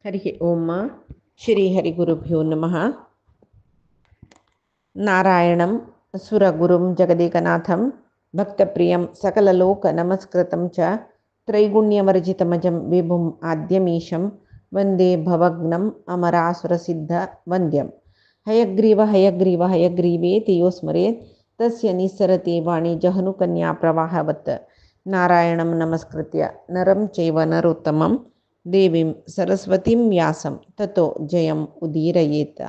हरिः ओम श्रीहरिगुरुभ्यो नमः। नारायणं सुरगुरुं जगदेकनाथं भक्तप्रियं सकललोकनमस्कृतं च त्रैगुण्यवर्जितमजं विभुम् आद्यमीशं वन्दे भवग्नम् अमरासुरसिद्धवन्द्यं। हयग्रीव हयग्रीव हयग्रीवेति यो स्मरेत् तस्य निस्सरति वाणी जहनुकन्याप्रवाहवत्। नारायणं नमस्कृत्य नरं चैव नरोत्तमं देवीं सरस्वतीं व्यासं ततो जयम् उदीरयेत्।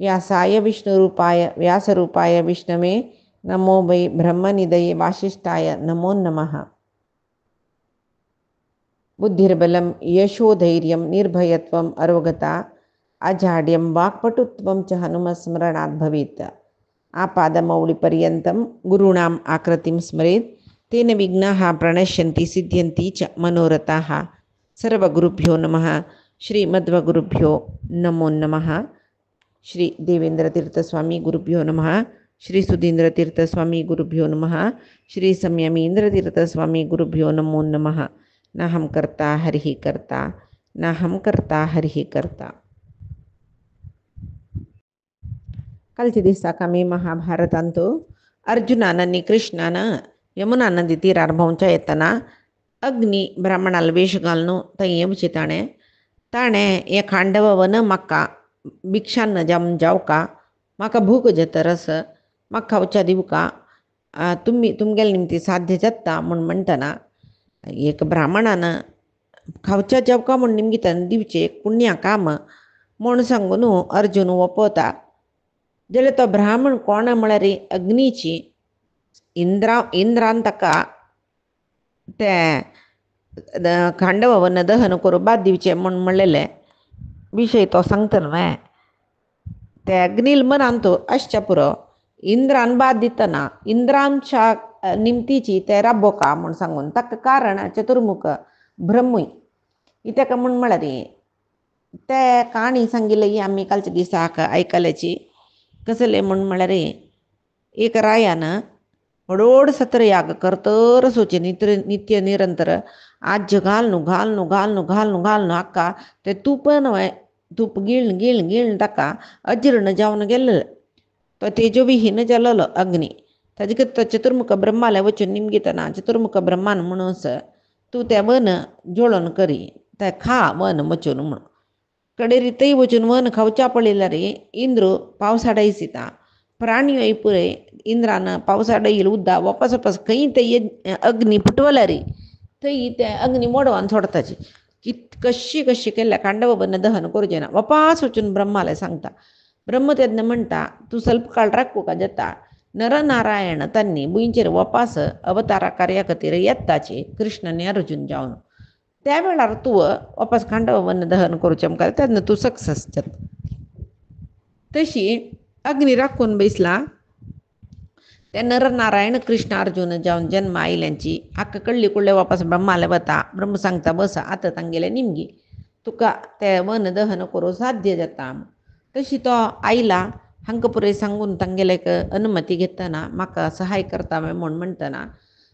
व्यासाय विष्णुरूपाय व्यासरूपाय विष्णवे नमो वै ब्रह्मनिधये वासिष्ठाय नमो नमः। बुद्धिर्बलं यशोधैर्यं निर्भयत्वम् अरोगता अजाड्यं वाक्पटुत्वं च हनुमस्मरणात् भवेत्। आपादमौलिपर्यन्तं गुरूणाम् आकृतिं स्मरेत् तेन विघ्नाः प्रणश्यन्ति सिद्ध्यन्ति च मनोरथाः। सर्वगुरुभ्यो नमः। श्रीमध्वगुरुभ्यो नमो नमः। श्री देवेंद्रतीर्थस्वामी गुरुभ्यो नमः। श्री सुधींद्रतीर्थस्वामी गुरुभ्यो नमः। श्री संयमींद्रतीर्थस्वामी गुरुभ्यो नमो नमः। नाहं कर्ता हरिः कर्ता नाहं कर्ता हरिः कर्ता. कालच्या दिसाक आमी महाभारतांत अर्जुनान आनी कृष्णान यमुना नदी तीरार भोंवच्या येतना अग्नी ब्राह्मणाला वेश घालून थंय येवचें ताणें हें खांडवन म्हाका भिक्षान्न जावका म्हाका भूक जेतरस म्हाका खावच्या दिवका तुमगेले निमती साध्य जाता म्हूण म्हणटना एक ब्राह्मणान खावच्या जेवका म्हूण निमगेतान दिवचें पुण्या काम म्हूण सांगून अर्जुन ओपवता. जाल्यार तो ब्राह्मण कोण म्हळ्यार अग्नीची इंद्रान ताका तें खांडवन दहन करून बाद दिवचें म्हूण म्हणलेलें विशय तो सांगता न्हय. ते अग्नील मनान तो आसच्या पुरो इंद्रान बाद दितना इंद्रांच्या निमतीची ते राबोका म्हूण सांगून ताका कारण चतुर्मुख ब्रह्मूय ताका म्हूण म्हळ्यार ते काणी सांगिल्ली आमी कालच्या दिसाक आयकल्याची. कसले म्हूण म्हळ्यार एक रायान व्हडोड सत्र याग करतरच वचें नित्य निरंतर आज घालून हाका ते तूप गिळून ताका अजीर्ण जावन गेल्लो. तो तेजोविहीन जालोलो अग्नी. ताजे तो चतुर्मुख ब्रह्माले वचून निमगेतना चतुर्मुख ब्रह्मान म्हणूस तूं तें वन जोळोन करी तें खा वन वचून म्हणून कडेरी थंय वचून वन खावच्या पळयल्यार इंद्र पावसाड दिता. प्राणी पुरे इंद्रान पावसाड येयलो उद्दा वापस खंय ते अग्नी फुटवल्यार थंय ते अग्नी मोडवान सोडताची. कशी केल्या खांडवन दहन करचें ना. वापस वचून ब्रह्माले सांगता. ब्रह्म तेन्ना म्हणटा तूं ಸ್ವಲ್ಪ काळ राखू का जाता. नरनारायण तांणी बुंयचेर वापस अवतारा कार्या खातीर येताचे कृष्ण आनी अर्जुन जावन त्या वेळार तूं वापस खांडवन दहन करचें मुखार तेन्ना तूं सक्सेस जाता. तशी अग्नी राखून बैसला ते नरनारायण कृष्ण अर्जुन जावन जन्म आयल्यांची हाका कळ्ळी कुळ्ळे वापस ब्रह्माले वता. ब्रह्म सांगता बस आतां तांगेले निमगी तुका ते वन दहन करूं साध्य जाता. तशी तो आयला हांकां पुरे सांगून तांगेले अनुमती घेतना म्हाका सहाय करता म्हूण म्हणटना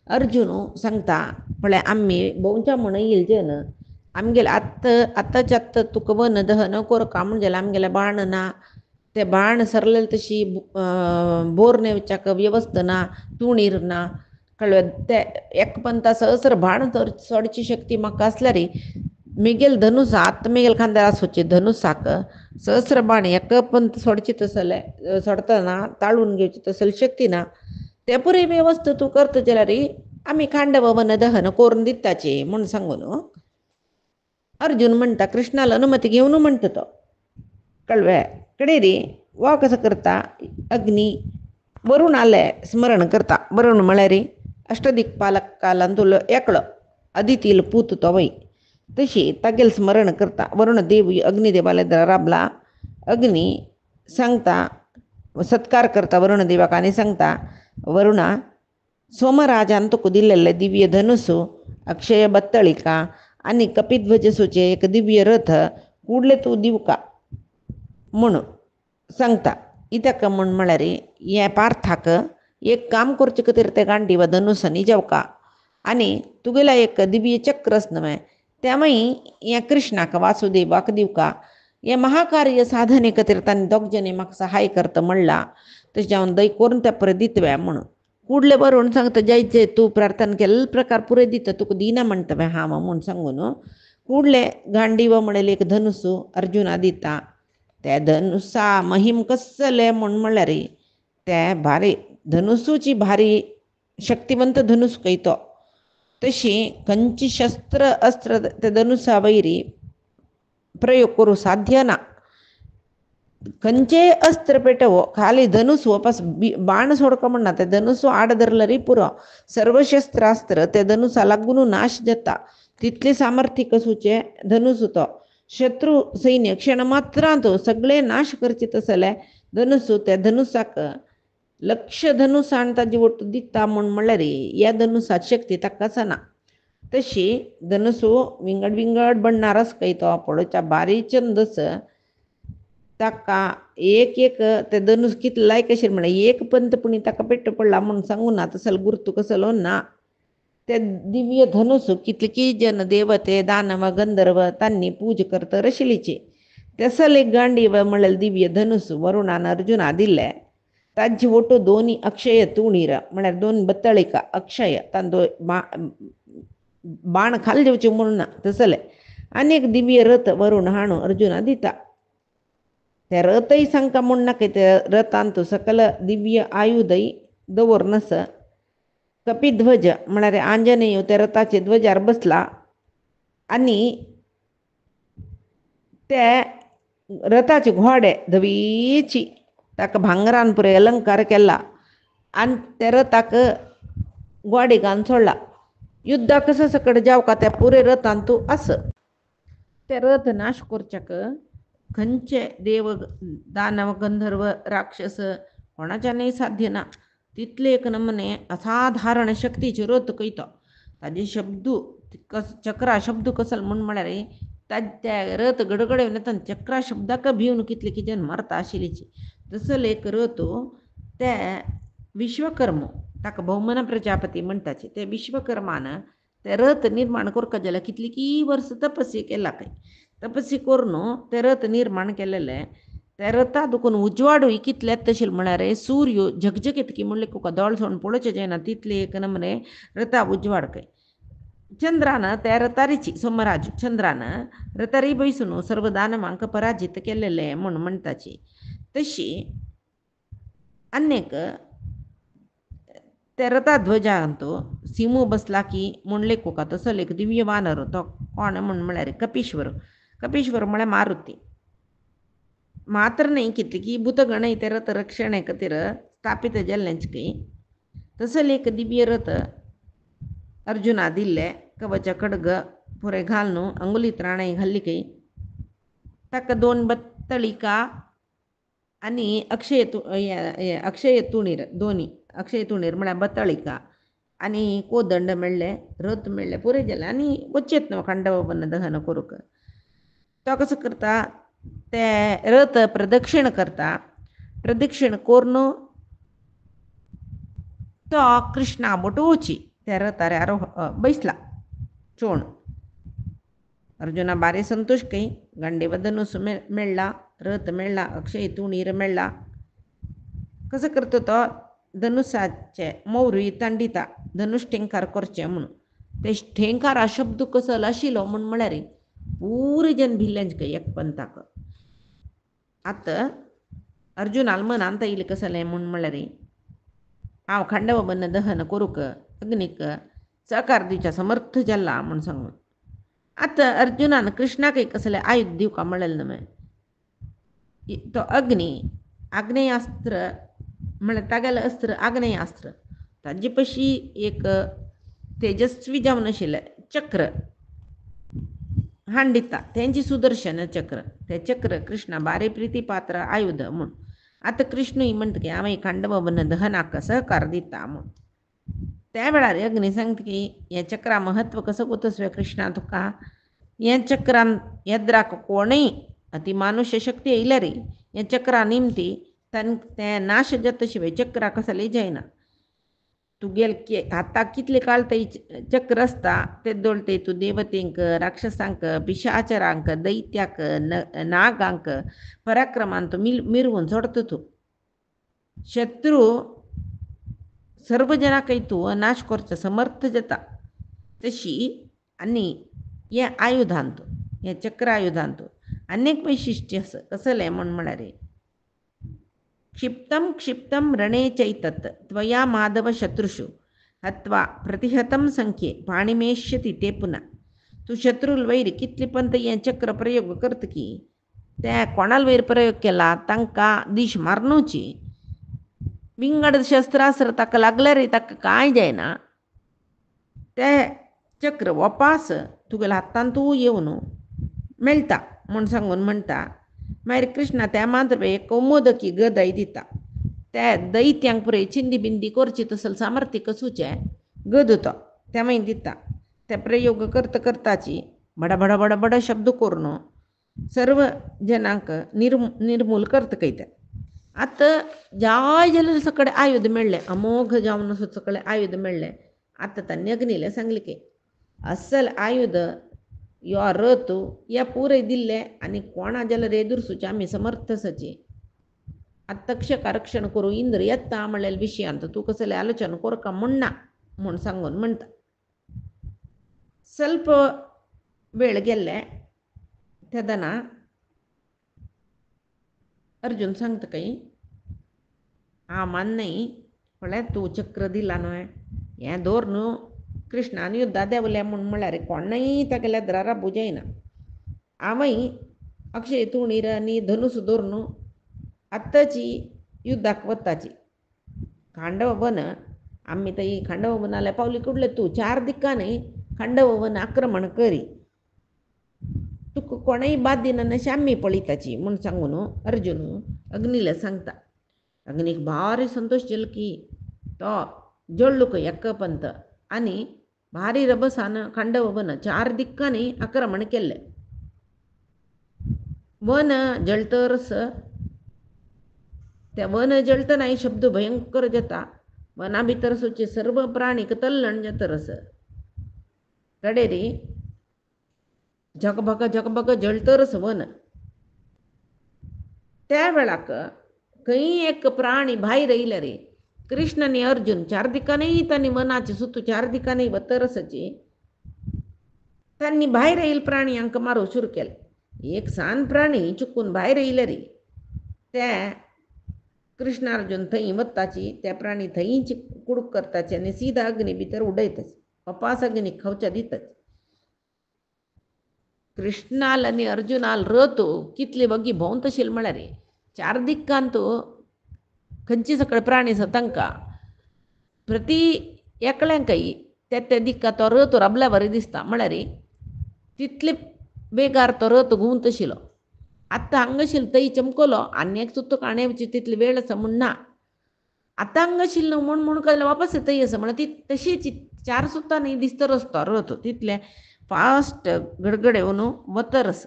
अर्जुन सांगता म्हळ्यार आमी भोंवच्या म्हूण येयलचे न्हय. आमगेले आत्ताच्या आत्तां तुका वन दहन करका म्हूण जाल्यार आमगेले बाण ना. ते बाण सरलेले तशी बोर नेवच्याक वेवस्था ना तुणीर ना कळ्ळें. ते एक पंता सहस्र बाण सोडची शक्ती म्हाका आसल्यार मेगेल धनुस आत्मेगेल खांद्यार आसोवचे धनुसाक सहस्र बाण एक पंत सोडची तसले सोडतना ताळून घेवची तसली शक्ती ना. ते पुरे वेवस्था तूं करता जाल्यार आमी खांडवन दहन करून दिताचे म्हूण सांगून अर्जुन म्हणटा कृष्णाला अनुमती घेवन म्हणटा तो कळ्ळें. कडेरी वो कसो करता अग्नी वरुणाले स्मरण करता. वरुण म्हळ्यार अष्टदिक्पालकालांत तुलो एकलो अदितील पूत तो वय तशी तागेल स्मरण करता. वरुण देव अग्निदेवाले राबला. अग्नी सांगता सत्कार करता वरुण देवाक आनी सांगता वरुणा सोमराजान तुका दिल्लेले दिव्य धनुस अक्षय बत्तळिका आनी कपिध्वजसूचे एक दिव्य रथ कुडले तूं दिवका म्हूण सांगता. इतक म्हूण म्हळ्यार हे पार्थाक एक काम करचे खातीर ते गांडीव धनुस न्ही जेवका आनी तुगेलो एक दिव्य चक्र न्हय त्यामुळे या कृष्णाक वासुदेवाक दिवका हे महाकार्य साधने खातीर तांणी दोग जणी म्हाका सहाय करता म्हणला तशें हांव दय करून त्या परे दितव्या म्हणून कुडले बरोवन सांगता जय तूं प्रार्थना केल्ले प्रकार पुरे दिता तुका दिना म्हणटा हा म्हूण सांगून कुडले गांडीव म्हणलें एक धनुसू अर्जुना दिता त्या धनुसा महिम कसले म्हणल्यार ते भारी धनुसूची भारी शक्तिवंत धनुस तो तशी खंयची शस्त्र अस्त्र ते धनुसा वैरी प्रयोग करू साध्य ना खंयचे अस्त्र पेटवो खाली धनुस वापस बाण सोडको म्हणना ते धनुसू आड धरलरी पुरो सर्व शस्त्रास्त्र ते धनुसा लागून नाश जाता तितले सामर्थ्य कसूचे धनुस तो शत्रू सैन्य क्षण मात्रांत सगळे नाश करचे तसले धनुसू त्या धनुसाक लक्ष धनुस आणि ताजी वट दिता म्हणल्यार या धनुसाची शक्ती ताका आसना तशी धनुसू विंगड विंगड बनणारच काही तो पळोवच्या बारी चंदस ताका एक ते धनुस कितलाय कशें म्हणल्यार एक पंतपुणी ताका पेट्ट पडला म्हणून सांगून ना तसल गुर्तू कसलो ना ते दिव्य धनुस कितकी जन देवते दानव गंधर्व तांणी पूज करता रशिलीची तसल एक गांडीव म्हणल्यार दिव्य धनुस वरुणान अर्जुना दिले ताजी ओटो दोन्ही अक्षय तुणीर म्हळ्यार दोन बत्तळिका अक्षय तांदो बाण खाली जेवचे म्हणून ना तसले अनेक दिव्य रथ वरून हाणू अर्जुना दिता त्या रथही सांगता म्हण नाका ते रथांत सकल दिव्य आयुधय दवर नस कपिध्वज म्हळ्यार आंजनेय त्या रथाचे ध्वजार बसला आणि ते रथाचे घोडे धवीची ताका भांगरान पुरे अलंकार केला आणि त्या रथाक गोडे घालून सोडला युद्धा कसं सकड जाव का त्या पुरे रथान तूं आस ते रथ नाश करच्याक खंयचे देव दानव गंधर्व राक्षस कोणाच्यानय साध्य ना तितले एक नमने असाधारण शक्तीचे रथ कयतो ताजे शब्दू चक्रा शब्द कसल म्हळ्यार त्या रथ गडगडे वता चक्रा शब्दाक भिवन कितले कितें मरता आशिल्लीची तसल एक रथ ते विश्वकर्म ताका भौमन प्रजापती म्हणटाचे ते विश्वकर्मान ते रथ निर्माण करता जाल्यार कितली की वर्स तपस्या केला काय तपस्या करून ते रथ निर्माण केलेले ते रथा दुखून उजवाडूय कितले तशें म्हळ्यार सूर्य झगझगीत म्हणले तुका दोळ सोडून पळोवचें जायना तितले एक नमने रथा उजवाड काय चंद्रान त्या रथारीची सोमराज चंद्रान रथारी बैसून सर्व दानवांक पराजित केलेले म्हणटाची तशी अनेक त्या रथा ध्वजांतो सिमू बसला की म्हणले कोका तसो एक दिव्य वानर तो कोण म्हळ्यार कपीश्वर म्हळ्यार मारुती मात्र नाही कितली की भूतगण ते रथ रक्षणे खातीर स्थापीत जाल्लेच काही तसल एक दिव्य रथ अर्जुना दिल्ले कवच खड्ग पुरे घालून अंगुलीत राणे घाल्ली काही ताका दोन बत्तळिका आणि अक्षय तुणीर दोन्ही अक्षय तुणीर म्हळ्यार बत्तळिका आणि कोदंड मेळ्ळे रथ मेळ्ळे पुरे जाले आनी वचेत न्हू खांडवपन दहन करूंक तो कसो करता ते रथ प्रदक्षिण करता प्रदक्षिण करून तो कृष्णा बोटोवची त्या रथार बैसला चोण अर्जुना बारे संतोष काही गांडीव धनुस मेळ्ळा रथ मेळ्ळा अक्षय तुणीर मेळ्ळा कसं करतो तो धनुसाचे मोहरी तांडिता धनुष ठेंकार करचे म्हणून ते ठेंकार शब्द कसो आशिल्लो म्हळ्यार पुरे जन भिल्ल्यांच काही एक पंथाक आतां अर्जुनाल मनांत येयलें कसलें म्हळ्यार हांव खांडवबन दहन करूंक अग्नीक सहकार दिवच्या समर्थ जाल्ला म्हूण सांगून आतां अर्जुनान कृष्णाक कसलें आयुध दिवका म्हणलें न्हय तो अग्नी आग्नेयास्त्र म्हळ्यार तागेलें अस्त्र आग्नेयास्त्र ताजे पशी एक तेजस्वी जावन आशिल्लें चक्र हाण दिता तेंची सुदर्शन चक्र ते चक्र कृष्णा बारे प्रिती पात्र आयुध म्हूण आतां कृष्णूय म्हणटा की हांव खांडवबन दहनाक सहकार दिता म्हूण त्या वेळार अग्नी सांगता की हें चक्रा महत्व कसो कोतस्वे कृष्णा तुका हें चक्रान येद्राक कोणय अतिमानुष्य शक्ती येयल्यार हें चक्रा निमती तें नाश जाता शिवाय चक्रा कसलेय जायना तू गेल की आता कितले काळ तई चक्र असता ते दोलते तू देवतेंक राक्षसांक पिशाचरांक दैत्याक नागांक पराक्रमांत मिरवून सोडतो तू शत्रू सर्व जना काही तू नाश करचं समर्थ जाता तशी आणि या आयुधांतो या चक्र आयुधांतो अनेक वैशिष्ट्य असं कसं म्हणून म्हणारे क्षिप्तं क्षिप्तं रणे चैतत् त्वया माधव शत्रुषु हत्वा प्रतिहतं संख्ये पाणिमेष्यति ते पुन्हा तू शत्रूल वैर कितली पंत या चक्र प्रयोग करत की त्या कोणाला वैर प्रयोग केला तांका दिश मारनूची विंगड शस्त्रास्त्र ताका लागल्या रे ताका काय जायना ते चक्र वापास तुगेल्या हातान तू येवन मेळटा म्हण सांगून म्हणटा मागीर कृष्णा त्या मात्र एक कौमोदकी गदाई दिता त्या दैत्यांक पुरे चिंदी बिंदी करची तसल सामर्थ्य कसूचे गद तो त्या मागीर दिता ते प्रयोग करता करताची बडा बडा बडा बडा शब्द करून सर्व जनांक निर्मूल करता कैता आता जाय जाल्यार सगळे आयुध मेळ्ळे अमोघ जावन सगळे आयुध मेळ्ळे आता तांणी अग्नीला सांगले की असल आयुध यो रथ या पुरे दिल्ले आणि कोणा जाल्यार एदुरसूचे आमी समर्थ सची तक्षक रक्षण करू इंद्र येता म्हणलेल्या विशयांत तू कसले आलोचना कर का म्हणना म्हूण सांगून म्हणटा ಸ್ವಲ್ಪ वेळ गेल्ले तेदना अर्जुन सांगता काही हा मान नाही म्हळ्यार तू चक्र दिला न्हय हें दवर न्हू कृष्णान युद्धा देवले म्हूण म्हळ्यार कोणाय तागेल्या द्रारा बुजयना हांवय अक्षय तुणीर आनी धनुस धरून आत्ताची युद्धाक वताची खांडव वन आमी थंय खांडव वनाले पावली कुडले तू 4 दिक्कांनी खांडव वन आक्रमण करी तुका कोणाय बाद दिना आमी पळयताची म्हूण सांगून अर्जुन अग्नीला सांगता अग्नीक भारी संतोष जालो की तो जळ्ळुक पंत आनी भारी रभसान खांडव वन 4 दिक्कांनी आक्रमण केल्ले वन जळटरस त्या वन जळटना शब्द भयंकर जाता वना भितर सोचे सर्व प्राणी तल्लण जातरस कडेरी जगबग जळटरस वन त्या वेळाक खंय एक प्राणी भायर येयले रे कृष्ण आनी अर्जुन 4 दिक्कांनी तांणी वनाचे सुतू 4 दिक्कांनी वतरसची तांणी भायर येयल प्राणयांक मारूं सुरू केले एक सान प्राणी चुकून भायर येयले रे त्या कृष्ण अर्जुन थंय वताची त्या प्राणी थंयच कुडूक करताचे आनी सीधा अग्नी भितर उडयताचे अपास अग्नी खावच्या दिताचे कृष्णाल आनी अर्जुनाल रथ कितले बगी भोंवत आशिल्ले म्हळ्यार 4 दिक्कांत खंयचे सकळे प्राणी आसा तांकां प्रति एकल्यांकय त्या दिक्का तो रथ राबल्या बरें दिसता म्हळ्यार तितले बेगार तो रथ घुंवत आशिल्लो आतां हांगा आशिल्लो थंय चमकलो आनी एक सुत्तो काणयेची तितले वेळ आसा म्हूण ना आतां हांगा आशिल्लो म्हूण कळ्ळें वापस थंय आसा म्हळ्यार ती तशीच 4 सुत्तांनी दिसता रस्तो रथ तितले फास्ट गडगड येवन वतरस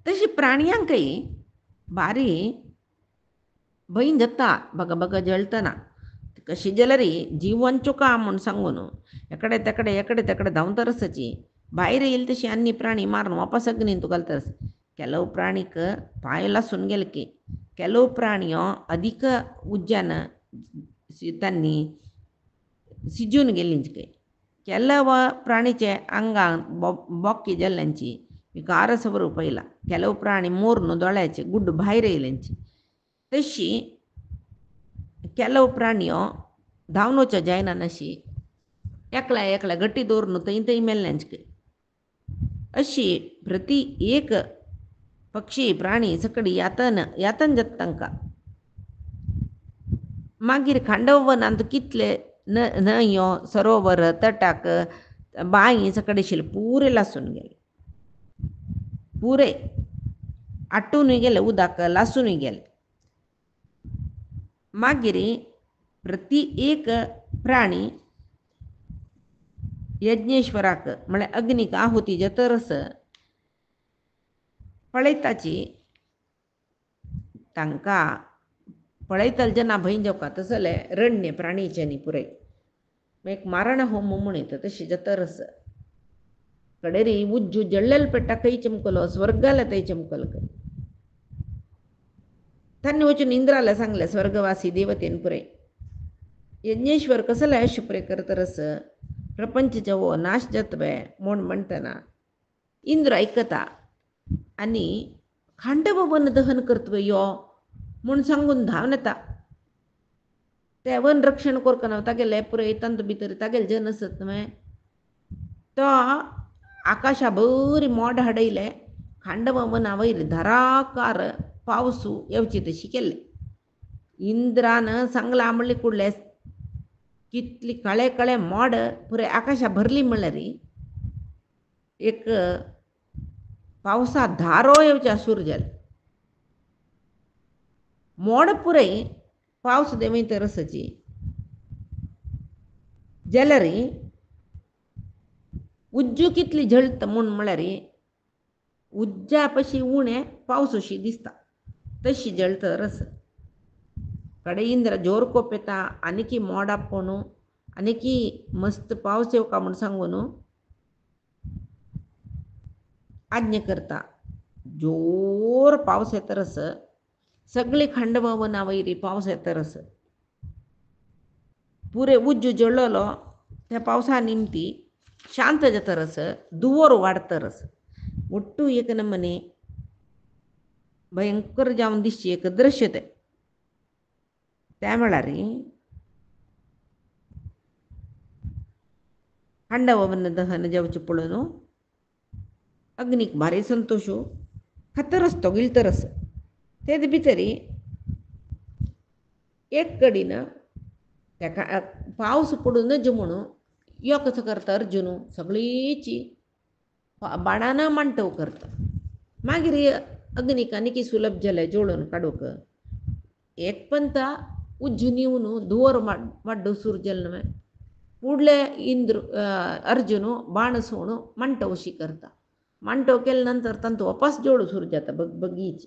तशी प्राणयांकय भारी भंय जाता बग जळटना कशी जाल्यार जीव वंचुका म्हूण सांगून एकडे तेकडे धांवतरसाची भायर येयली तशी आनी प्राणी मारून वापस अग्नींत घालतरस केलो प्राणीक पांय लासून गेले की केलो प्राणयो अधिक उज्जान तांणी सिजून गेलींच काय केल्लो प्राणीचे आंगान बोक्की जाल्ल्यांची विकार सवरू पयला केलो प्राणी मोरून दोळ्याचे गुड्ड भायर येयल्यांची तशी केलो प्राणयो धांवनोच्यो जायना नशी एकला गट्टी दवरून थंय मेल्ल्यांची अशी प्रति एक पक्षी प्राणी सकडी यातन जाता तांकां मागीर खांडव वनांत कितले न्हंयो सरोवर तटाक बांय सकडे आशिल्ले पुरे लासून गेले पुरे आट्टूनय गेले उदक लासूनय गेले मागीर प्रति एक प्राणी यज्ञेश्वराक म्हळ्यार अग्नीक आहुती जातरस पळयताची तांकां पळयताल जेन्ना भंय जावका तसले रण्य प्राणीचे न्ही पुराय एक मारण होम म्हूण येता तशी जातरस कडेरी उज्जू जळ्ळल पेट्टा कೈ चमकलो स्वर्गाला तै चमकल त्यांनी वचून इंद्राला सांगले स्वर्गवासी देवतेन पुरे यज्ञेश्वर कसले आयुष्य पुरे करतरस प्रपंचचे हो नाश जातवे म्हूण म्हणटना इंद्र ऐकता आणि खांडव वन दहन करतवे यो म्हूण सांगून धांवन येता ते वन रक्षण करतना तागेले पुरे तंत भितर तागेले जन आसत न्हय तो आकाशा बरी मोड हाडयले खांडव वना वयर धाराकार पावसू येवची तशी केले इंद्रान सांगला म्हणले कुडले कितली कळे कळे मोड पुरे आकाशा भरली म्हणल्यार एक पावसा धारो येवच्या सुरू मोड पुरे पावस देवय तरसची जाल्यार उज्जू कितली झळत म्हूण म्हळ्यार उज्जा पशी उणे पावस अशी दिसता तशी जळत रस कडे इंद्र जोर कोप येता आनीकी मोड आपोवन आनीकी मस्त पावस येवका म्हूण सांगून आज्ञा करता जोर पावस येतरस सगळी खांडव वना वयरी पावस येतरस पुरे उज्जू जळलो त्या पावसा निमती शांत जातरस दुवर वाडतरस ಒಟ್ಟು एक नमने भयंकर जावन दिसची एक दृश्य ते त्या वेळार खांडववन दहन जावचें पळोवन अग्नीक भारी संतोश खातरस तो गिळतरस तेच भितर एक कडीन त्या पावस पडून नज म्हणून यो कसो करता अर्जुन सगळीची बाणान मांडटव करता मागीर अग्नीक आनीक सुलभ जालें जोडून काडूक एक पंता उज्जू निवन दुवर वाड्ड सुरू जालें न्हय फुडले इंद्र अर्जुन बाण सोण मांडटव अशी करता मांडटव केले नंतर तांतू वापस जोड सुरू जाता बगीच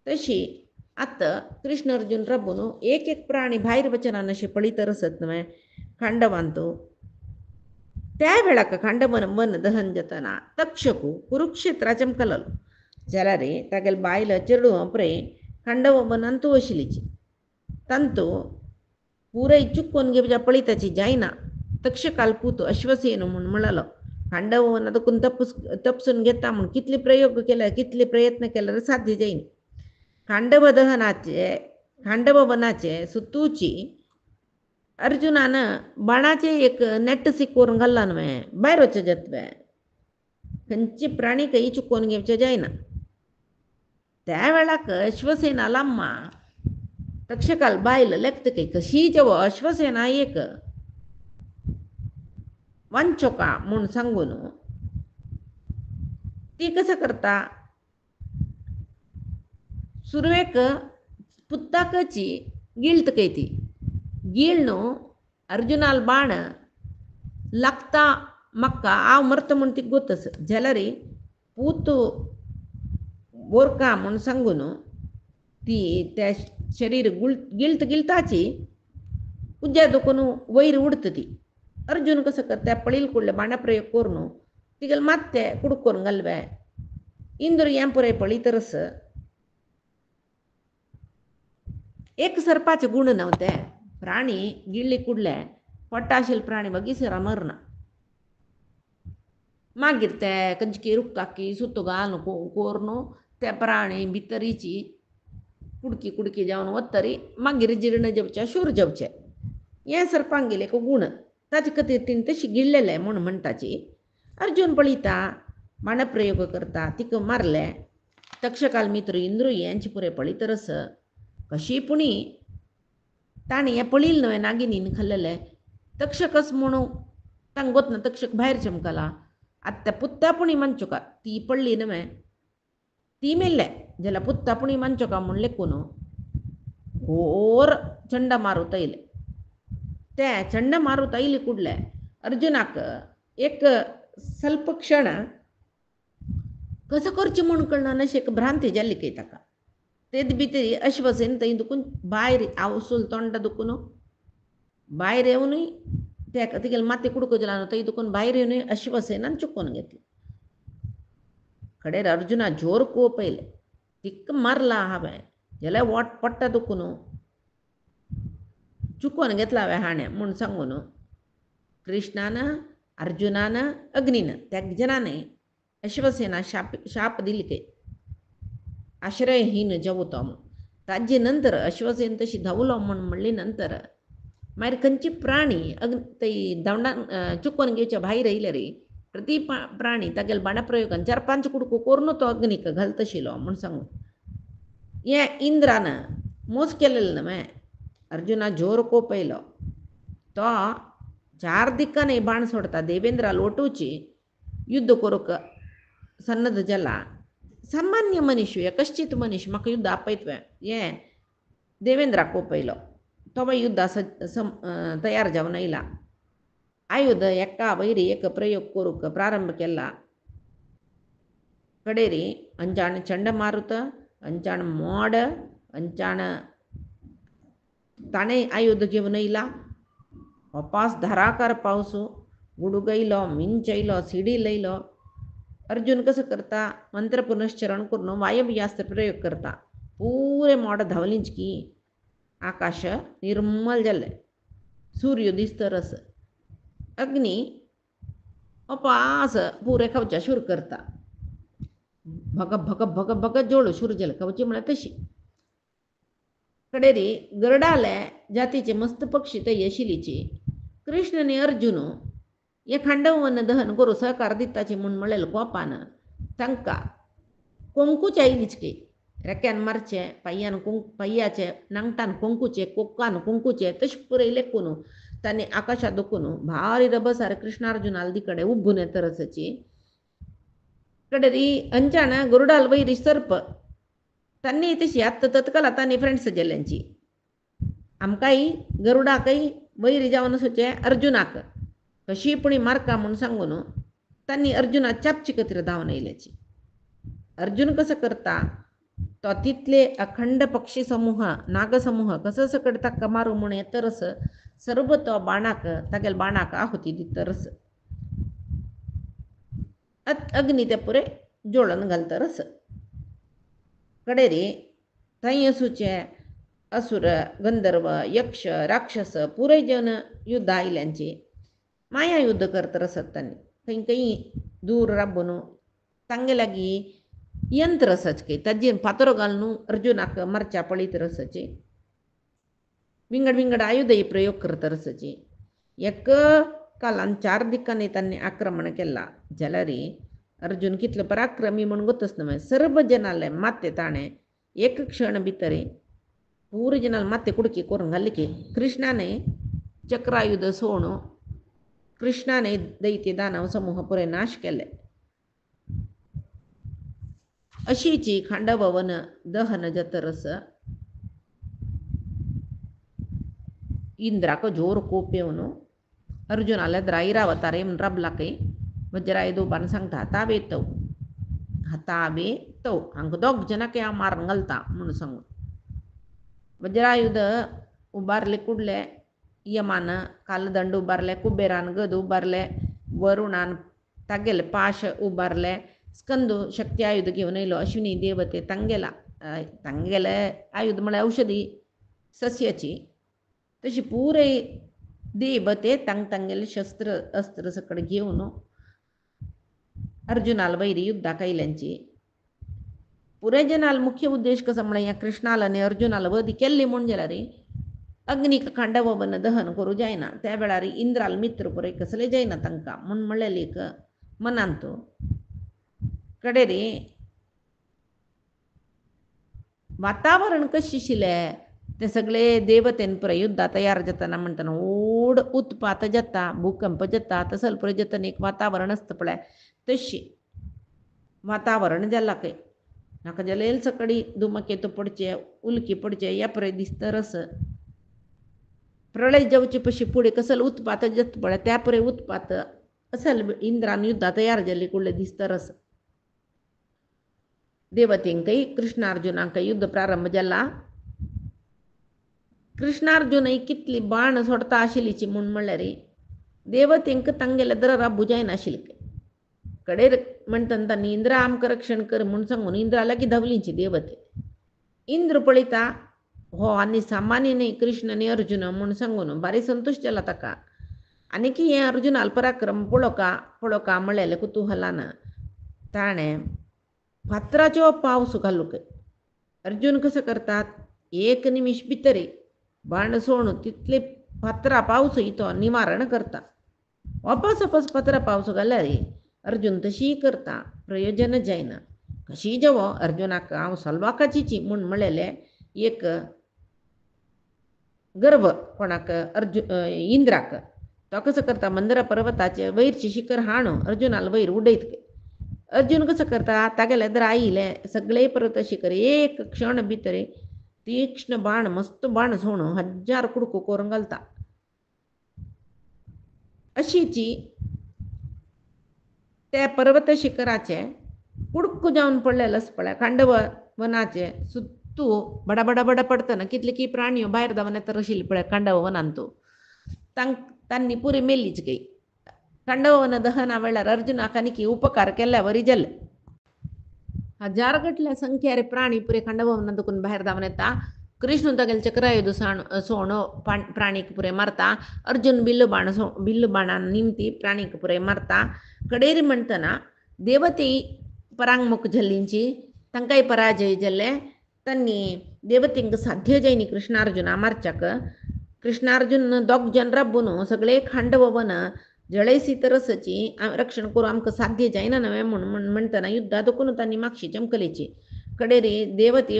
तशी आतां कृष्ण अर्जुन राबून एक प्राणी भायर वचनान अशें पळयत आसत न्हय खांडवांत त्या वेळाक खांडवन वन दहन जातना तक्षकू कुरुक्षेत्रा चमकलो जाल्यार तागेले बायल चेडू पळय खांडव वनांतू आशिल्लीची तांतू पुराय चुकोवन घेवच्या पळयताची जायना तक्षकाल पूत अश्वसेन म्हूण म्हणलो खांडव वन देखून तपसून घेता म्हूण कितले प्रयोग केले कितले प्रयत्न केल्यार साध्य जायना खांडव वनाचे सुतूची अर्जुनान बाणाचे एक नेट सिकोवन घाल्ला न्हय भायर वचचें जातवे खंयचे प्राणी काही चुकोवन घेवचे जायना त्या वेळाक अश्वसेना लाम्मा तक्षकाल बायल लेखत कशी जेवो अश्वसेना एक वांचोका म्हूण सांगून ती कसं करता सुरवेक पुत्ताकची गिळत ती गिळ न्हू अर्जुनाल बाण लागता म्हाका हांव मरता म्हूण ती गोतस जाल्यार पूत बोरका म्हूण सांगून ती त्या शरीर गिळत गिळताची उज्या दुखून वयर उडता ती अर्जुन कसं करता पळील कुडले बाणा प्रयोग करून तिगेले मात्ते कुडक करून घालवे इंद्र हें पुराय पळयतरस एक सरपाचे गुण नव्हते प्राणी गिळ्ळी कुडले पोट्टा आशिल्ले प्राणी बगीसरा मरना मागीर ते कंचकी रुक्काकी सुतो घालून कोरून ते प्राणी भितरीची कुडकी कुडकी जावन वतरी मागीर जीर्ण जेवचे शूर जेवचे हें सरपांक गेले गुण ताचे खातीर तिणें तशी गिळलेले म्हूण म्हणटाची अर्जुन पळयता बाणप्रयोग करता तिका मारले तक्षकाल मित्र इंद्र यांचे पुरे पळयतरस कशी पुणी ताणें हें पळयलें न्हय नागिनीन खाल्लेलें तक्षकस म्हणून तांकां गोतना तक्षक भायर चमकला आतां त्या पुत्तापुणी मंचोका ती पडली न्हय ती मेल्ले जाल्यार पुत्तापुणी मंचोका म्हूण लेखून घोर चंड मारूत आयले ते चंड मारूत आयले कुडले अर्जुनाक एक ಸ್ವಲ್ಪ क्षण कसं करचें म्हूण कळना अशी एक भ्रांती जाल्ली काय ताका तेच भितरी अश्वसेन थंय दुखून भायर आवसूल तोंड दुखून भायर येवनूय तेका तिगेले माती कुडको न्हू थंय दुखून भायर येवनूय अश्वसेनान चुकून घेतली कडेर अर्जुना जोर कोपयले तिक्क मारला हांवें जाल्यार वोट पडटा दुखून चुकून घेतला हांवें हाणें म्हूण सांगून कृष्णान अर्जुनान अग्नीन त्या जनांनी अश्वसेना शाप दिली ते आश्रयहीन जेवो तो म्हूण ताजे नंतर अश्वसेन तशी धांवलो म्हूण म्हणले नंतर मागीर खंयची प्राणी थंय दंडान चुकून घेवच्या भायर येयले रे प्रती प्राणी तागेले बाणप्रयोगान 4-5 कुडको करून तो अग्नीक घालत आशिल्लो म्हूण सांगून हें इंद्रान मोस केलेलो न्हय अर्जुना जोर कोपयलो तो 4 दिक्कांनी बाण सोडता देवेंद्रा लोटूची युद्ध करूंक सन्नद्ध जाला सामान्य मनीस एकश्चित मनीस म्हाका युद्ध आपयत हें देवेंद्रा कोपयलो तो युद्धा तयार जावन येयला आयुध एका वैरी एक प्रयोग करूंक प्रारंभ केला कडेरी अंजाण चंडमारुत अंजाण मोड अंजाण ताणें आयुध घेवन येयला अपास धाराकार पावस गुडगयलो मिंचयलो सिडी लयलो अर्जुन कसं करता मंत्र पुनश्चरण करून वायव्यास्त्र प्रयोग करता पुरे मोड धांवलींच की आकाश निर्मल जालें सूर्य दिसतरस अग्नी अपास पुरे खावच्या शूर करता भग भग भग भग जोळ शूर जालें खावची म्हळ्यार तशी कडेरी गरडाले जातीचे मस्त पक्षी ते यशिलीची कृष्ण आनी अर्जुन हे खांडवन दहन करूं सहकार दिताची म्हूण म्हणलेलो कोपान तांकां कोंकूच आयलीच की रेक्यान मारचे पांयाचे नांगटान कुंकूचे कोकान कुंकूचे तशें पुरय लेखून तांणी आकाशात दुखून भारी रभसार कृष्णार्जुनाल कडेन उब्बून येतरसची कडेरी अंजाण गरुडाल वैरी सर्प तांणी तशी आत्ता तत्काल तांणी फ्रेंड्स गेल्यांची आमकांय गरुडाकय वैरी जावन वचचे अर्जुनाक कशी पुणी मारका म्हूण सांगून तांणी अर्जुना चापची कत्र धांवन येयल्याची अर्जुन कसं करता तो तितले अखंड पक्षी समूह नागसमूह कसं सकट ताका मारूं म्हूण येतरस सर्व तो बाणाक तागेले बाणाक आहुती दितरस अग्नी ते पुरे जोळन घालतरस कडेरी थंय असूचे असुर गंधर्व यक्ष राक्षस पुरे जन युद्ध आयल्यांची माया युद्ध करतरसत तांणी खंय खंय दूर राबून तांगे लागीं यंत्र सचके ताजेर फातरो घालून अर्जुनाक मारच्या पळयत रसचे विंगड विंगड आयुध प्रयोग करत रसचे एक कालान 4 दिक्कांनी तांणी आक्रमण केला जाल्यार अर्जुन कितलो पराक्रमी म्हूण गोतच न्हय सर्व जनाले माते ताणें एक क्षण भितर पुरे जनाल माते कुडकी करून घाली की कृष्णाने चक्रायुध सोडून कृष्णाने दैत्य दानव समूह पुरे नाश केले अशीची खांडवन दहन जतरस इंद्राक जोर कोप येवन अर्जुनाले द्राईरावतारे म्हूण राबला की वज्राय दोबान सांगता हातावे तो हांकां 2 जनांक हांव मारून घालता म्हूण सांगून वज्रायुध उबारले कुडले यमान कालदंड उबारले कुबेरान गद उबारले वरुणान तागेले पाश उबारले स्कंद शक्ती आयुध घेवन येयलो अश्विनी देवते तांगेले आयुध म्हळ्यार औषधी सस्याची तशी पुरे देवते तांगेले शस्त्र अस्त्र सकट घेवन अर्जुनाल वैरी युद्धाक आयल्यांची पुरे जनाल मुख्य उद्देश कसो म्हळ्यार ह्या कृष्णाल आनी अर्जुनाल वधी केल्ली म्हूण जाल्यार अग्नीक खांडवन दहन करूं जायना त्या वेळार इंद्राल मित्र पुरे कसले जायना तांकां म्हूण म्हणलेली एक मनांत कडेरी वातावरण कशें आशिल्लें ते सगळे देवतेन पुरे युद्धा तयार जातना म्हणटना ओड उत्पात जाता भूकंप जाता तसल पुरे जातना एक वातावरण आसता पळय तशी वातावरण जाला खंय म्हाका जाल्यार सकडी धुमकेतू पडचे उल्की पडचे ह्या पुरे दिसतरस प्रलय जावचे पशी फुडें कसल उत्पात जाता पळय त्या पुरे उत्पात असल इंद्रान युद्धा तयार जाल्ली कुडले दिसतरस देवतेंकय कृष्णार्जुनांक युद्ध प्रारंभ जाला. कृष्णार्जुनय कितली बाण सोडता आशिल्लीची म्हूण म्हणल्यार देवतेंक तांगेले दर बुजायन आशिल्ले. कडेर म्हणटना तांणी इंद्र आमकां रक्षण कर म्हूण सांगून इंद्रा लागीं धांवलींची देवते. इंद्र पळयता हो आनी सामान्य न्ही कृष्ण आनी अर्जुन म्हूण सांगून भारी संतोश जाला ताका. आनीक हें अर्जुनाल पराक्रम पळोवका म्हणलेले कुतुहलान ताणें फातराचो पावस घालूंक. अर्जुन कसो करतात, एक निमिश भितर बाण सोडून तितले फातरा पावस तो निवारण करता. वापस वापस फातरा पावस घाल्यार अर्जुन तशी करता, प्रयोजन जायना. कशी जावो अर्जुनाक हांव सलवाकाची म्हूण म्हणलेले एक गर्व कोणाक इंद्राक. तो कसो करता, मंदरा पर्वताचे वयरचे शिखर हाणून अर्जुनाल वयर उडयत. अर्जुन कसो करता, तागेले दर आयिल्ले सगळे पर्वत शिखर एक क्षण भितर तीक्ष्ण बाण मस्त बाण सोडून 1000 कुडको करून घालता. अशीची त्या पर्वत शिखराचे कुडको जावन पडलेले आसा पळय खांडव वनाचे सुत्तू बडा पडतना कितले की प्राणी भायर धांवन येता आशिल्ले पळय खांडव वनान. तांणी पुरी मेल्लीच गई. खांडव वन दहना वेळार अर्जुनाक आनीक उपकार केल्या वरी जाले. 1000 गटल्या संख्यार प्राणी पुरे खांडव वनांतून भायर धांवन येता. कृष्ण तागेले चक्रायुध सोण प्राणीक पुरे मारता. अर्जुन बिल्ल बाणान निमती प्राणीक पुरे मारता. कडेरी म्हणटना देवते परांगमुख जाल्लींची तांकांय पराजय जाल्ले. तांणी देवतेंक साध्य जायनी कृष्णार्जुना मारच्याक. कृष्णार्जुन दोग जन राबून सगळे खांडव वन जळयसी तरसची रक्षण करूं आमकां साध्य जायना नवे म्हणून म्हणटना युद्धा दुखून तांणी मागशी चमकलेची. कडेरी देवते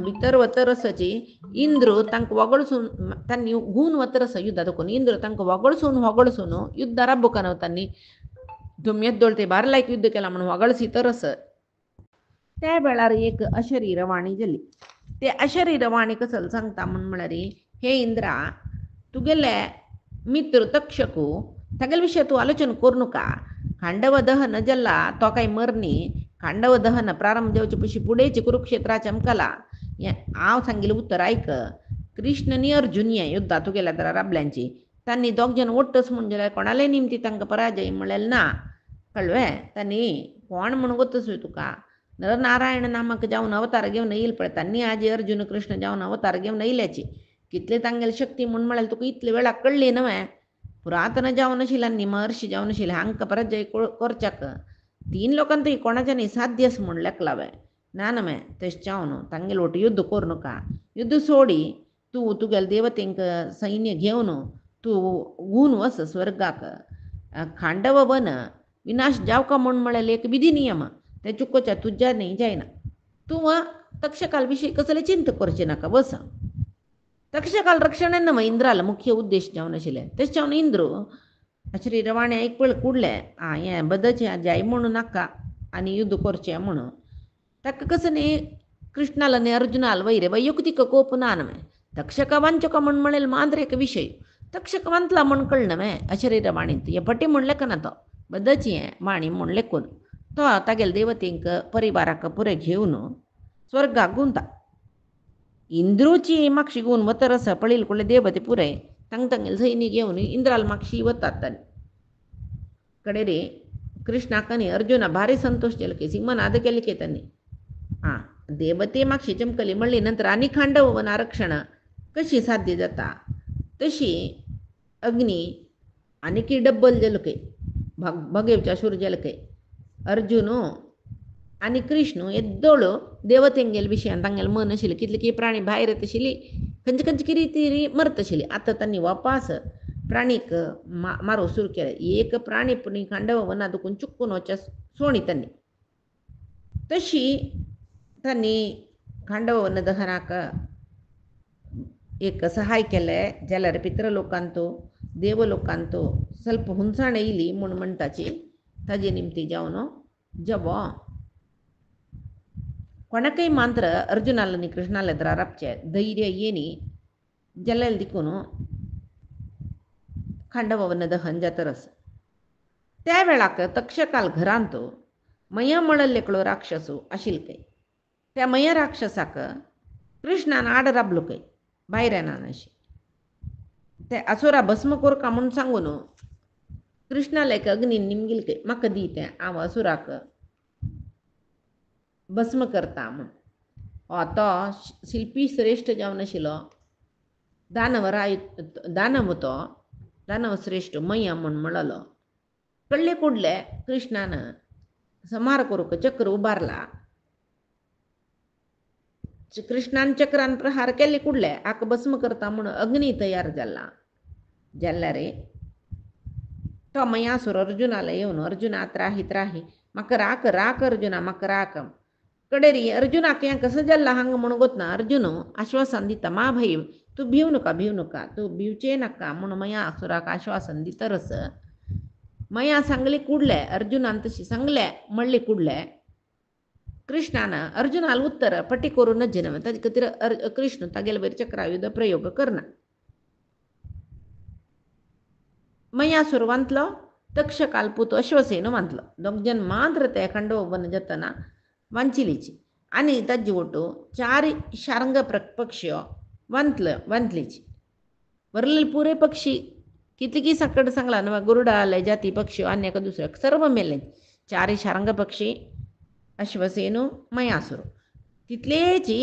भितर वतरसची इंद्र तांकां वगळसून तांणी गून वतरस युद्धा दुखून इंद्र तांकां वगळसून युद्धा राबूकान तांणी तुम्ही येद्दोळ ते बार लायक युद्ध केला म्हणून वगळसी तरस. त्या वेळार एक अशरीर वाणी जाली. ते अशरीर वाणी कसं सांगता म्हळ्यार, हे इंद्रा तुगेले मित्र तक्षकू तागेले विशय तूं आलोचन करूं नका. खांडव दहन जाल्ला तो कांय मरनी. खांडव दहन प्रारंभ जावचे पयलीं फुडेंचे कुरुक्षेत्रा चमकला. हांव सांगिल्लें उत्तर आयक. कृष्ण आनी अर्जुन हे युद्धा तुगेल्या दरा राबल्यांची तांणी दोग जन ओट्टस म्हूण जाल्यार कोणाले निमती तांकां पराजय म्हणलेलें ना. कळ्ळें? तांणी कोण म्हूण वतस तुका नरनारायण नामक जावन अवतार घेवन येईल पळय तांणी आजी अर्जुन कृष्ण जावन अवतार घेवन येयल्याची कितले तांगेली शक्ती म्हूण म्हळ्यार तुका इतले वेळा कळ्ळी न्हय. पुरातन जावन आशिल्ल्यांनी महर्षी जावन आशिल्ले हांकां पराजय करच्याक 3 लोकांतय कोणाच्यानी साध्यस म्हूण लेखलावे ना नमे. तशें जावन तांगेले वट युद्ध करूं नका. युद्ध सोडी तूं तुगेले देवतेंक सैन्य घेवन तूं गून वस स्वर्गाक. खांडव वन विनाश जावका म्हूण म्हळ्यार एक विधी नियम ते चुकोवच्या तुज्या न्ही जायना. तूं तक्षकाल विशीं कसले चिंत करचे नाका. बस तक्षकाल रक्षण न्हय इंद्राला मुख्य उद्देश जावन आशिल्ले. तेच जावन इंद्र अशरीर वाणी आयकपळ कुडले हें बदचे जाय म्हणून नाका आनी युद्ध करचें म्हणून. ताका कसं न्ही कृष्णाला न्ही अर्जुनाला वैरे वैयक्तीक कोप ना न्हय. तक्षका वांचका म्हूण म्हणलेलो मात्र एक विशय तक्षक वांतला म्हूण कळना न्हय. अशरीर वाणींत हे पटी म्हूण लेखना तो बदची हें वाणी म्हूण लेखून तो तागेले देवतेंक परिवाराक पुरे घेवन स्वर्गाक गुंता. इंद्रूची मागशी गुवन वतरस पळयले कुडले देवते पुरे तांगेले सैन्य घेवन इंद्राल मागशी वतात. तांणी कडेरे कृष्णाक आनी अर्जुना भारी संतोश केलो की सिंहनाद केले की तांणी देवते मागशी चमकली म्हणली नंतर आनी खांडव वन आरक्षण कशी साध्य जाता. तशी अग्नी आनीक डब्बल जालो की भगेवच्या सूर जालो की अर्जुन आनी कृष्ण येद्दोळ देवतेंगेले विशयान तांगेलें मन आशिल्लें कितले की प्राणी भायर येत आशिल्ली खंयचे खंयचे कितें तरी मरत आशिल्ली. आतां तांणी वापास प्राणीक मारूंक सुरू केलें. एक प्राणी पुणी खांडव वना दुखून चुकून वचस सोणी तांणी. तशी तांणी खांडव वन दहनाक एक सहाय केलें जाल्यार पितृलोकांतो देवलोकांतो ಸ್ವಲ್ಪ हुंसाण येयली म्हूण म्हणटाची ताजे निमती जावन जबो कोणाकय मात्र अर्जुनाला आनी कृष्णाला एदरा राबचे धैर्य येनी जाल्यार देखून खांडव वन दहन जातरस. त्या वेळाक तक्षकाल घरांत मया मळल्लेकलो राक्षसो आशिल्ले त्या मय राक्षसाक कृष्णान आड राबलो काय भायर येना अशी ते असुरा भस्म कोर का म्हणून सांगून कृष्णाला अग्नी निमगील काय म्हाका दी तें हांव असुराक भस्म करता म्हण तो शिल्पी श्रेष्ठ जावन आशिल्लो दानव तो दानव श्रेष्ठ मय म्हण म्हणलो कळले कुडले कृष्णान संहार करूक चक्र उबारला कृष्णान चक्रान प्रहार केले कुडले हाका भस्म करता म्हणून अग्नी तयार जाला रे तो मयासूर अर्जुनाला येवन अर्जुना त्राही म्हाका राख अर्जुना म्हाका राख कडेरी अर्जुनाक हें कसं जाल्ला हांगा म्हणून गोतना अर्जुन आश्वासन दिता मा भय तू भिव नका तू भिवचे नाका म्हणून मयासुराक आश्वासन दितरस मया सांगले कुडले अर्जुनान तशी सांगले म्हणले कुडले कृष्णान अर्जुनाला उत्तर पटी करून जनम ताजे खातीर कृष्ण तागेले बरें चक्रायुध प्रयोग करना मयासूर वांतलो तक्षकाल पूत अश्वसेन वांतलो दोग जन मात्र ते खंडोवन जातना वांचिलीची आनी ताजे ओटू 4 शार्ंग पक्षी वांतलीची वरले पुरे पक्षी कितकी सकड सांगला न्हू गुरुडा जाती पक्षी आनी एका दुसऱ्या सर्व मेले 4 शार्ंग पक्षी अश्वसेनु मयासूर तितलेची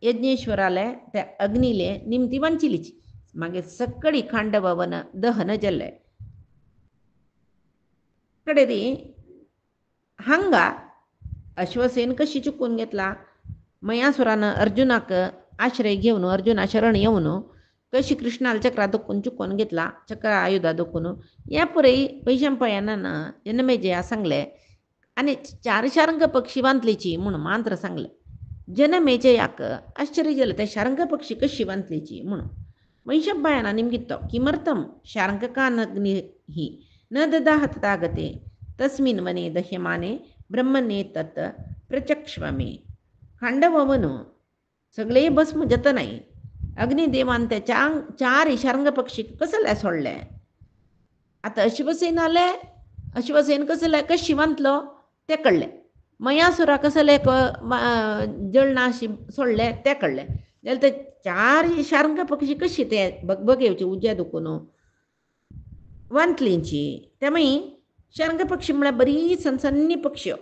यज्ञेश्वराले त्या अग्नीले निमती वांचिलीची मागे सक्कडी खांडवन दहन जाल्ले कडेरी हांगा अश्वसेन कशी चुकून घेतला मयासुरानं अर्जुनाक आश्रय घेवन अर्जुना शरण येवन कशी कृष्णाला चक्रा दखून चुकून घेतला चक्र आयुधा दखून या पुरे वैशंपायनान जनमेजया सांगले आनी 4 शार्ंग पक्षी बांधलीची म्हणून मांत्र सांगले जनमेजयाक आश्चर्य जालें ते शार्ंग पक्षी कशी बांधलीची म्हणून वैशंपायना निमगितो किमर्थम शार्ंगकानग्नि ही न ददाहत तागते तस्मिन् वने दह्यमाने ब्रह्मणे तत् प्रचक्ष्वमे खांडववन सगळे भस्म जतनाई अग्निदेवान त्या 4 शार्ंग पक्षी कसले सोडले आता अश्वसेन कसले कशी वांतलो ते कळले मयासुरा कसले जळनाशी सोडले ते कळले जाल्यार ते 4 शार्ंग पक्षी कशी ते बगबगेवचे उज्या दुखून वांतलींची ते मागीर शार्ंग पक्षी म्हळ्यार बरी सनसन्नी पक्षी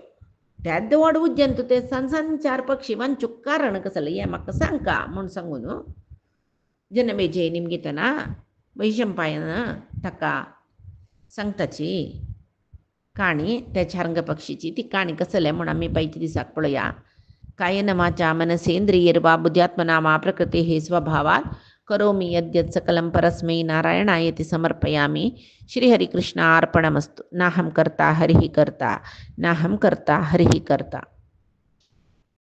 त्याद व्हड उज्जैन ते सनसन 4 पक्षी वांचूक कारण कसले हें म्हाका सांगका म्हूण सांगून जनमेजय निमगितना वैशंपायन ताका सांगताची काणी त्या शार्ंग पक्षीची ती काणी कसले म्हूण आमी पयच्या दिसाक पळया कायेन वाचा मनसेंद्रियैर्वा बुद्ध्यात्मना वा प्रकृतेः स्वभावात् करोमि यद्यत् सकलं परस्मै नारायणायति समर्पयामि श्रीहरिकृष्णार्पणमस्तु नाहं कर्ता हरिः कर्ता नाहं कर्ता हरिः कर्ता।